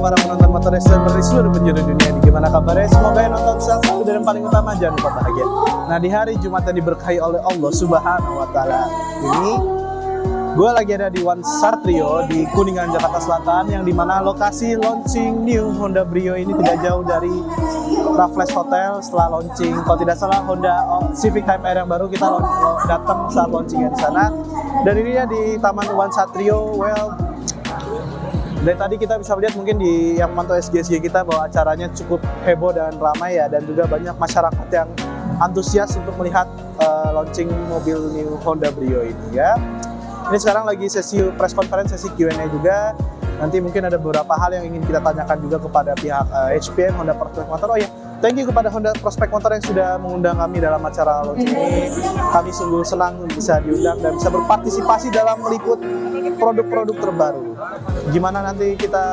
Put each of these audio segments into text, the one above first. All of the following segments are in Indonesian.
para penonton motor racer dari seluruh penjuru dunia. Gimana kabarnya? Semoga yang nonton selalu dan yang paling utama jangan lupa bahagia. Nah, di hari Jumat yang diberkahi oleh Allah Subhanahu wa Ta'ala ini, gue lagi ada di One Satrio di Kuningan, Jakarta Selatan, yang dimana lokasi launching new Honda Brio ini tidak jauh dari Raffles Hotel. Setelah launching, kalau tidak salah Honda Civic Type R yang baru, kita datang saat launchingnya di sana. Dan ini ya di Taman One Satrio. Well, dari tadi kita bisa lihat mungkin di yang mantau SG kita bahwa acaranya cukup heboh dan ramai ya, dan juga banyak masyarakat yang antusias untuk melihat launching mobil new Honda Brio ini ya. Ini sekarang lagi sesi press conference, sesi Q&A juga. Nanti mungkin ada beberapa hal yang ingin kita tanyakan juga kepada pihak HPM, Honda Prospect Motor. Oh ya, thank you kepada Honda Prospect Motor yang sudah mengundang kami dalam acara launching ini. Kami sungguh senang bisa diundang dan bisa berpartisipasi dalam meliput produk-produk terbaru. Gimana nanti kita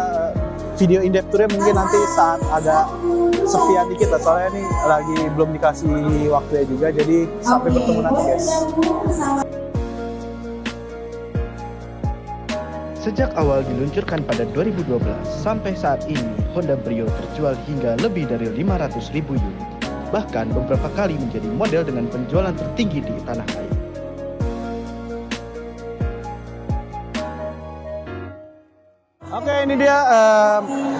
video in-depth tour-nya mungkin nanti saat agak sepian dikit lah, soalnya ini lagi belum dikasih waktunya juga. Jadi sampai bertemu nanti guys. Sejak awal diluncurkan pada 2012, sampai saat ini Honda Brio terjual hingga lebih dari 500.000 unit. Bahkan beberapa kali menjadi model dengan penjualan tertinggi di tanah air. Oke, ini dia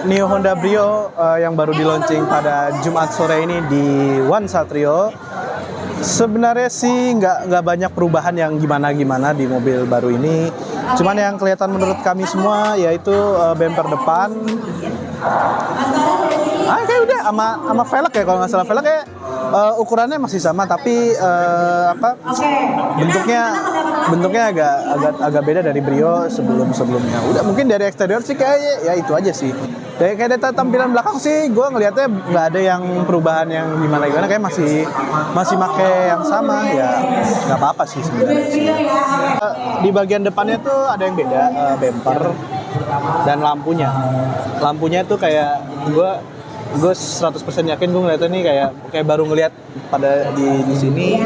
new Honda Brio yang baru di launching pada Jumat sore ini di One Satrio. Sebenarnya sih nggak banyak perubahan yang gimana-gimana di mobil baru ini. Cuman yang kelihatan menurut kami semua yaitu bumper depan. Kayak udah sama velg ya, kalau nggak salah velg kayak ukurannya masih sama, tapi bentuknya agak beda dari Brio sebelumnya. Udah mungkin dari eksterior sih kayak ya itu aja sih. Kayak dari tampilan belakang sih gue ngelihatnya nggak ada yang perubahan yang gimana, kayak masih pakai yang sama ya, nggak apa-apa sih sebenarnya. Di bagian depannya tuh ada yang beda, bumper dan lampunya tuh kayak gue 100% yakin gue ngeliatnya nih kayak baru ngeliat pada di sini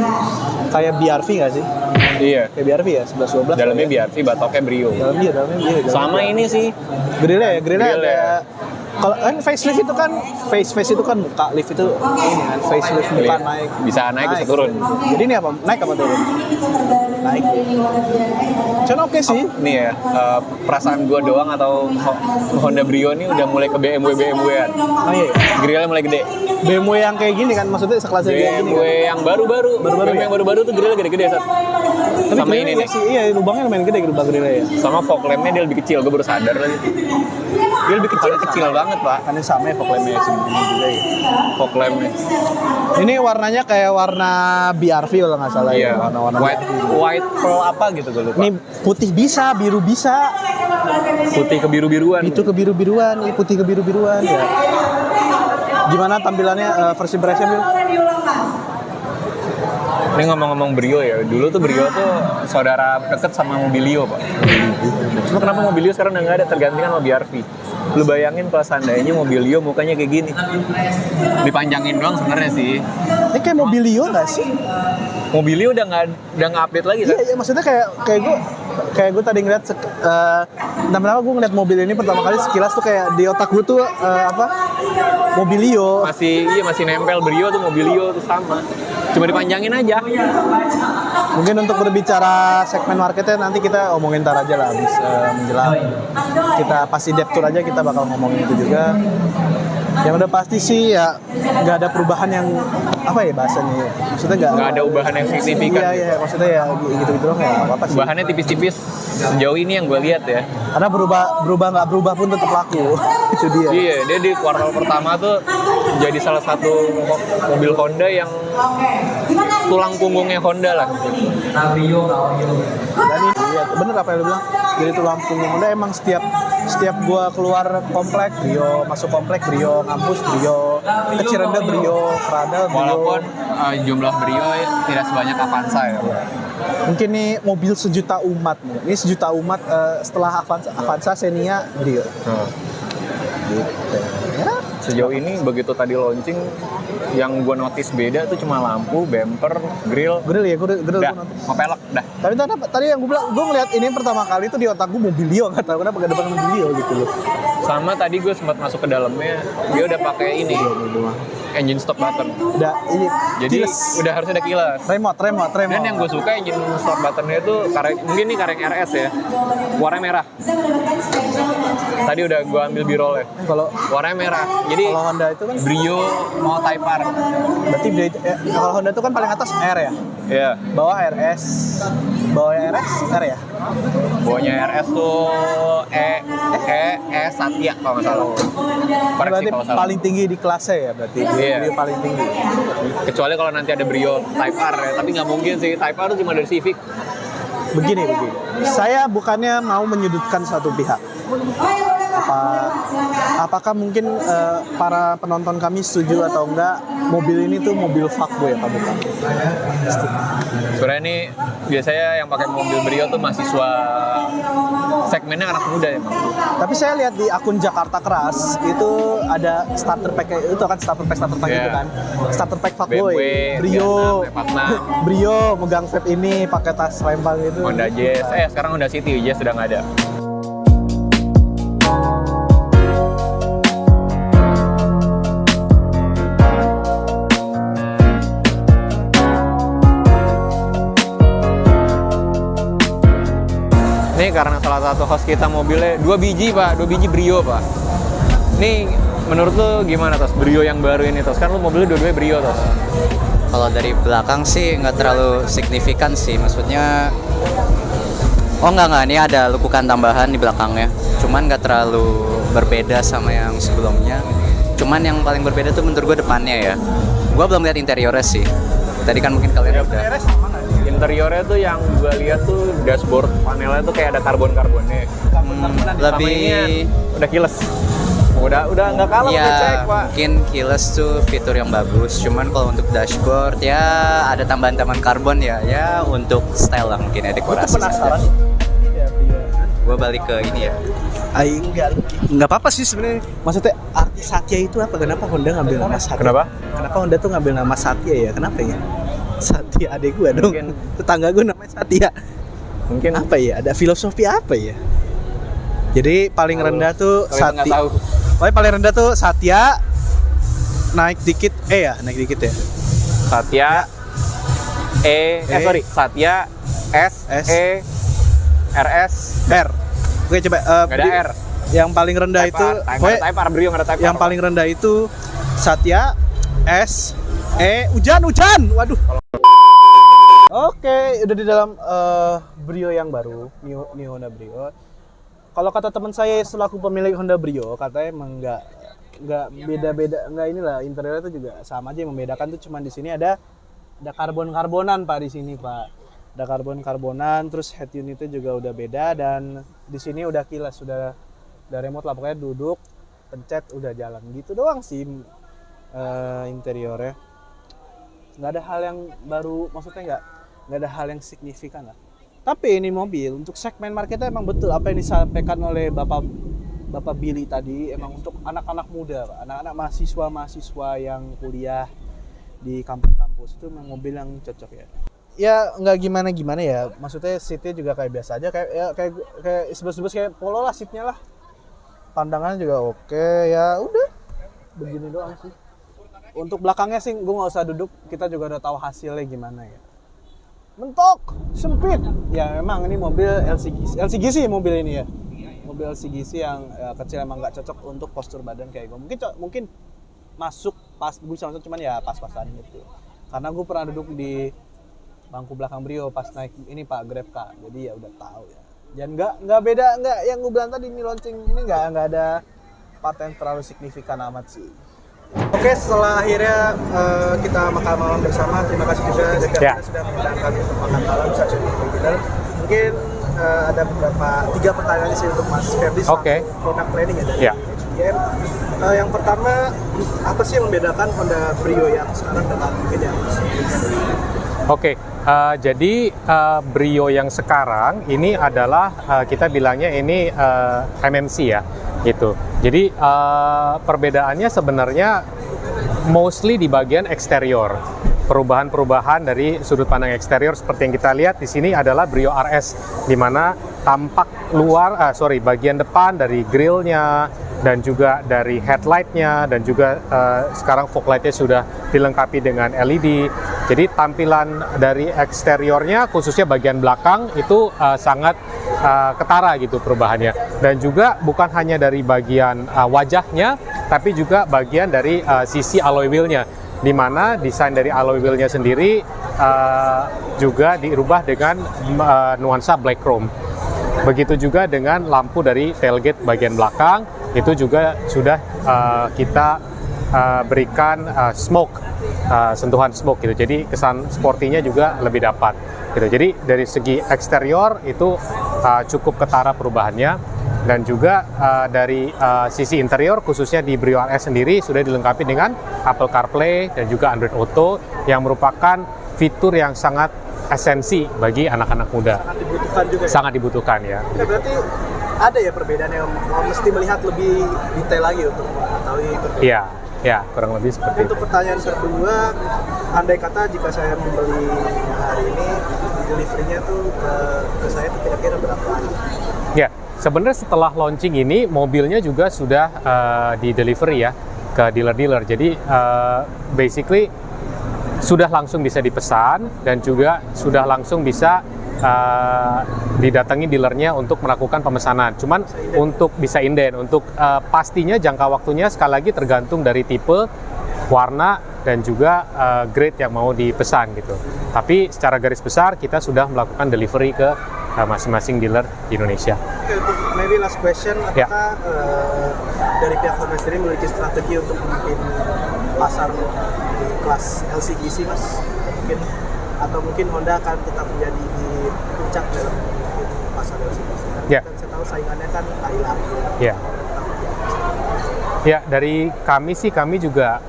kayak BRV nggak sih? Iya. Kayak BRV ya, 11-12. Dalamnya BRV, batoknya Brio. Dalamnya Brio. Sama ini sih. Grillnya ada. Kalau kan facelift itu kan face itu kan muka, lift itu ini kan facelift muka naik. Bisa naik bisa turun. Jadi ini apa? Naik apa turun? Naik. Cuman oke sih. Nih ya, perasaan gua doang atau Honda Brio ini udah mulai ke BMW-an. Oh iya. Grillnya mulai gede. BMW yang kayak gini kan, maksudnya sekelasnya kayak gini. BMW yang baru-baru. Baru-baru yang baru-baru tuh grillnya gede-gede, Sat. Tapi Sama ini nih. sih, iya lubangnya lumayan gede grillnya ya. Sama fog lamp-nya dia lebih kecil, gue baru sadar lagi. Dia lebih kecil banget, Pak. Kan sama ya fog lamp-nya segini juga ya. Fog lamp-nya. Ini warnanya kayak warna BRV kalau nggak salah ya. Iya, Warna-warna white pearl apa gitu gue lupa. ini putih bisa, biru bisa. Putih ke biru-biruan. Itu ke biru-biruan, ini putih ke biru-biruan ya. Gimana tampilannya first impression Bil? Ini ngomong-ngomong Brio ya, dulu tuh Brio tuh saudara deket sama Mobilio, Pak. Cuma kenapa Mobilio sekarang udah nggak ada, tergantikan sama BRV. Lu bayangin kalau seandainya Mobilio mukanya kayak gini. Dipanjangin doang sebenarnya sih. Ini kayak Mobilio nggak sih? Mobilio udah nggak update lagi, Iya, maksudnya kayak gue tadi ngeliat pertama gue ngeliat mobil ini pertama kali sekilas tuh kayak di otak gue tuh Mobilio. Masih nempel Brio tuh, Mobilio tuh sama. Cuma dipanjangin aja. Mungkin untuk berbicara segmen marketnya nanti kita omongin ntar aja lah habis menjelang. Kita pasti depth tour aja, kita bakal ngomongin itu juga. Yang udah pasti sih ya nggak ada perubahan yang apa ya bahasanya ya. Maksudnya nggak ada ubahan yang signifikan. Iya, maksudnya ya gitu-gitu doang ya apa sih. Ubahannya tipis-tipis sejauh ini yang gue lihat ya. Karena berubah nggak berubah pun tetap laku. Itu dia. Iya, dia di kuartal pertama tuh jadi salah satu mobil Honda yang tulang punggungnya Honda lah. Dan ini iya, bener apa yang lu bilang. Jadi tulang punggung Honda emang setiap gua keluar komplek Brio, masuk komplek Brio, ngampus Brio, ke Cirende Brio, Prada Brio. Walaupun jumlah Brio tidak sebanyak Avanza ya. Mungkin nih mobil sejuta umat nih. Ini sejuta umat setelah Avanza Xenia Brio. Gitu. Ya, Sejauh ini begitu tadi launching, yang gue notice beda tuh cuma lampu, bumper, grill, Grill ya, grill udah, gue notice. mau pelek, dah. Tapi tadi yang gue bilang, gue ngeliat ini pertama kali tuh di otak gue Mobilio, nggak tahu kenapa gak depan Mobilio gitu loh. Sama tadi gue sempat masuk ke dalamnya, dia udah pakai ini, engine stop button. Udah ini. Jadi kiles. udah harus ada kilas. Remote. Dan yang gue suka engine stop buttonnya itu mungkin nih kareng RS ya, warna merah. Tadi udah gue ambil birolnya, Kalau warnanya merah. Jadi Honda itu kan, Brio mau Type R. berarti kalau Honda itu kan paling atas R ya, Iya. bawah RS, bawahnya RS R ya. Bawahnya RS tuh Satya kalau nggak salah. Koreksi Berarti kalau salah. paling tinggi di kelasnya ya, berarti Iya. dia paling tinggi. Kecuali kalau nanti ada Brio Type R ya, tapi nggak mungkin sih. Type R tuh cuma dari Civic. Begini. Saya bukannya mau menyudutkan satu pihak. Apakah mungkin para penonton kami setuju atau enggak mobil ini tuh mobil fuckboy apa bukan? Sebenarnya ini biasanya yang pakai mobil Brio tuh mahasiswa, segmennya anak muda ya, Bang. Tapi saya lihat di akun Jakarta Keras itu ada starter pack itu kan starter pack Iya. itu kan. Starter pack fuckboy. BMW, Brio 46, Brio megang vape ini pakai tas lempang itu. Honda Jazz. Sekarang Honda City, Jazz sudah nggak ada. Ini karena salah satu host kita mobilnya 2 biji Pak, 2 biji Brio Pak. Nih menurut lu gimana Tos, Brio yang baru ini Tos? Kan lu mobilnya dua-duanya Brio Tos. Kalau dari belakang sih nggak terlalu signifikan sih, maksudnya enggak, ini ada lekukan tambahan di belakangnya, cuman nggak terlalu berbeda sama yang sebelumnya. Cuman yang paling berbeda tuh menurut gue depannya ya. Gue belum lihat interiornya sih, tadi kan mungkin kalian udah. Interiornya tuh yang gue lihat tuh dashboard panelnya tuh kayak ada karbon-karbonnya. Lebih Ini udah kiles. Udah nggak kalah udah cek ya, Pak. mungkin keyless tuh fitur yang bagus, cuman kalau untuk dashboard ya ada tambahan-tambahan karbon ya untuk style lah mungkin ya, Gue dekorasi tuh penasaran. saja. Iya, Brio. Gue balik ke ini ya. Enggak apa-apa sih sebenarnya. Maksudnya arti Satya itu apa? Kenapa Honda ngambil nama Satya? Kenapa Honda tuh ngambil nama Satya ya? Kenapa ya? Satya adek gue dong. Mungkin. Tetangga gue namanya Satya. Mungkin Apa ya? Ada filosofi apa ya? Jadi paling rendah tuh kalian nggak Satya. tahu. Pokoknya paling rendah tuh Satya, naik dikit naik dikit ya. Satya Satya S E RS R. Oke coba nggak ada R. yang paling rendah Type itu R. pokoknya Type R Brio nggak ada Type R. yang paling rendah itu Satya S hujan. Waduh. Oke, udah di dalam Brio yang baru, New Honda Brio. Kalau kata teman saya selaku pemilik Honda Brio, katanya emang nggak beda-beda, nggak inilah interiornya itu juga sama aja, yang membedakan tuh cuman di sini ada karbon-karbonan Pak di sini Pak. Ada karbon-karbonan, terus head unitnya juga udah beda dan di sini udah kilas, sudah remote lah, pokoknya duduk, pencet udah jalan gitu doang sih interiornya. Nggak ada hal yang baru, maksudnya nggak ada hal yang signifikan lah. Tapi ini mobil untuk segmen marketnya emang betul apa yang disampaikan oleh Bapak Billy tadi, emang untuk anak-anak muda, Pak. Anak-anak mahasiswa yang kuliah di kampus-kampus itu memang mobil yang cocok ya. Ya nggak gimana ya, maksudnya seatnya juga kayak biasa aja, kayak sebes-sebes kayak Polo lah seatnya lah. Pandangannya juga oke, ya udah begini doang sih. Untuk belakangnya sih gue nggak usah duduk, kita juga udah tahu hasilnya gimana ya. Mentok, sempit. Ya memang ini mobil LCGC mobil ini ya. Mobil LCGC yang kecil emang nggak cocok untuk postur badan kayak gue. Mungkin masuk pas gue bisa masuk, cuman ya pas-pasan gitu. Karena gue pernah duduk di bangku belakang Brio pas naik ini Pak Grab Kak. Jadi ya udah tahu ya. Dan nggak beda, nggak yang gue bilang tadi ini launching ini nggak ada paten terlalu signifikan amat sih. Oke, setelah akhirnya kita makan malam bersama, terima kasih juga Dekatnya sudah mengundang kami untuk makan malam bisa kita. Mungkin ada 3 pertanyaan sih untuk Mas Ferdi soal product planning ya dari HBM. Yang pertama, apa sih yang membedakan Honda Brio yang sekarang dengan mungkin yang jadi Brio yang sekarang ini adalah kita bilangnya ini MMC ya, gitu. Jadi perbedaannya sebenarnya mostly di bagian eksterior. Perubahan-perubahan dari sudut pandang eksterior seperti yang kita lihat di sini adalah Brio RS, di mana tampak bagian depan dari grillnya dan juga dari headlightnya dan juga sekarang fog lightnya sudah dilengkapi dengan LED. Jadi tampilan dari eksteriornya khususnya bagian belakang itu sangat ketara gitu perubahannya. Dan juga bukan hanya dari bagian wajahnya, tapi juga bagian dari sisi alloy wheelnya, di mana desain dari alloy wheelnya sendiri juga dirubah dengan nuansa black chrome. Begitu juga dengan lampu dari tailgate bagian belakang, itu juga sudah kita berikan sentuhan smoke gitu. Jadi kesan sportinya juga lebih dapat gitu. Jadi dari segi eksterior itu cukup ketara perubahannya. Dan juga dari sisi interior khususnya di Brio RS sendiri sudah dilengkapi dengan Apple CarPlay dan juga Android Auto yang merupakan fitur yang sangat esensi bagi anak-anak muda. Sangat dibutuhkan juga. Sangat dibutuhkan ya. Berarti ada ya perbedaan yang mesti melihat lebih detail lagi untuk mengetahui perbedaan. Iya, ya kurang lebih seperti itu. Untuk pertanyaan kedua, andai kata jika saya membeli hari ini, delivery-nya tuh ke saya itu kira-kira berapa hari? Ya, sebenarnya setelah launching ini mobilnya juga sudah di delivery ya ke dealer-dealer. Jadi basically sudah langsung bisa dipesan dan juga sudah langsung bisa didatangi dealernya untuk melakukan pemesanan. Cuman untuk bisa inden, untuk pastinya jangka waktunya sekali lagi tergantung dari tipe, warna dan juga grade yang mau dipesan gitu. Tapi secara garis besar kita sudah melakukan delivery ke masing-masing dealer di Indonesia. Oke, untuk maybe last question, apakah dari pihak Honda sendiri memiliki strategi untuk mungkin pasar di kelas LCGC mas? Mungkin Honda akan tetap menjadi di puncak dalam pasar LCGC. Karena saya tahu saingannya kan Thailand. Ya, dari kami juga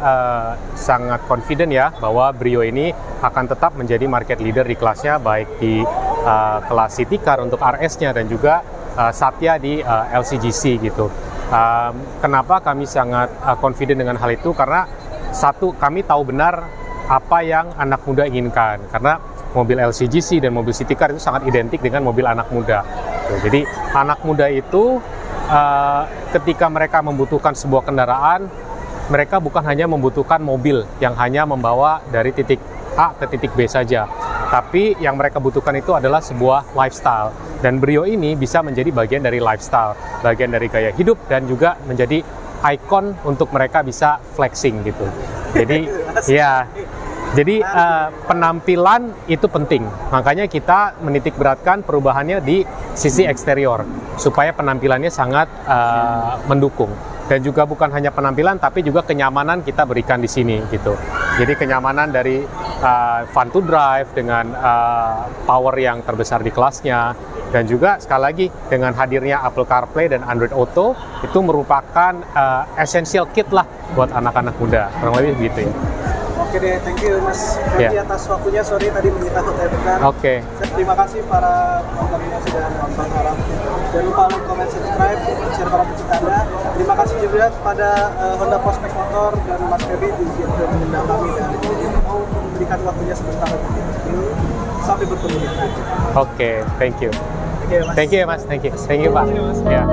sangat confident ya bahwa Brio ini akan tetap menjadi market leader di kelasnya, baik di kelas City Car untuk RS-nya dan juga Satya di LCGC gitu. Kenapa kami sangat confident dengan hal itu? Karena satu, kami tahu benar apa yang anak muda inginkan. Karena mobil LCGC dan mobil City Car itu sangat identik dengan mobil anak muda. Jadi anak muda itu ketika mereka membutuhkan sebuah kendaraan, mereka bukan hanya membutuhkan mobil yang hanya membawa dari titik A ke titik B saja, tapi yang mereka butuhkan itu adalah sebuah lifestyle. Dan Brio ini bisa menjadi bagian dari lifestyle, bagian dari gaya hidup, dan juga menjadi ikon untuk mereka bisa flexing gitu. Jadi jadi penampilan itu penting, makanya kita menitik beratkan perubahannya di sisi eksterior supaya penampilannya sangat mendukung. Dan juga bukan hanya penampilan, tapi juga kenyamanan kita berikan di sini gitu. Jadi kenyamanan dari fun to drive dengan power yang terbesar di kelasnya, dan juga sekali lagi dengan hadirnya Apple CarPlay dan Android Auto itu merupakan essential kit lah buat anak-anak muda, kurang lebih begitu ya. Oke deh, thank you Mas Ferdi atas waktunya. Sorry tadi menyita waktu bentar. Oke. Terima kasih para penonton yang sudah nonton harap. Jangan lupa like, comment, subscribe, share para pecinta Anda. Terima kasih juga kepada Honda Prospect Motor dan Mas Ferdi di sini sudah mengundang kami dan mau memberikan waktunya sebentar untuk interview. Sampai bertemu di sana. Oke, thank you. Thank you Mas. Thank you ya Mas, thank you Pak. Ya.